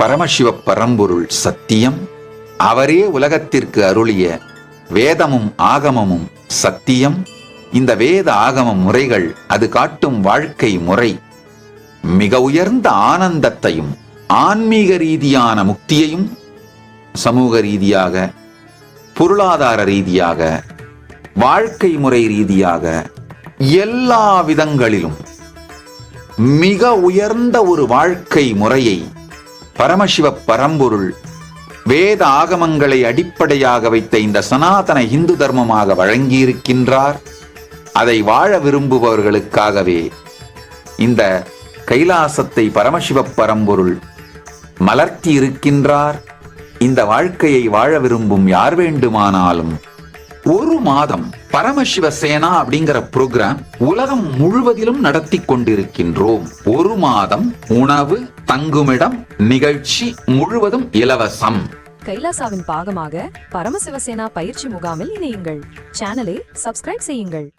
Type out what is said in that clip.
பரமசிவ பரம்பொருள் சத்தியம். அவரே உலகத்திற்கு அருளிய வேதமும் ஆகமமும் சத்தியம். இந்த வேத ஆகம முறைகள் அது காட்டும் வாழ்க்கை முறை மிக உயர்ந்த ஆனந்தத்தையும் ஆன்மீக ரீதியான முக்தியையும் சமூக ரீதியாக, பொருளாதார ரீதியாக, வாழ்க்கை முறை ரீதியாக எல்லா விதங்களிலும் மிக உயர்ந்த ஒரு வாழ்க்கை முறையை பரமசிவ பரம்பொருள் வேத ஆகமங்களை அடிப்படையாக வைத்த இந்த சனாதன இந்து தர்மமாக வழங்கியிருக்கின்றார். அதை வாழ விரும்புபவர்களுக்காகவே இந்த கைலாசத்தை பரமசிவ பரம்பொருள் மலர்த்தி இருக்கின்றார். இந்த வாழ்க்கையை வாழ விரும்பும் யார் வேண்டுமானாலும் ஒரு மாதம் பரமசிவ சேனா அப்படிங்கிற புரோகிராம் உலகம் முழுவதிலும் நடத்தி கொண்டிருக்கின்றோம். ஒரு மாதம் உணவு, தங்குமிடம், நிகழ்ச்சி முழுவதும் இலவசம். கைலாசாவின் பாகமாக பரமசிவசேனா பயிற்சி முகாமில் இணையுங்கள். சேனலை சப்ஸ்கிரைப் செய்யுங்கள்.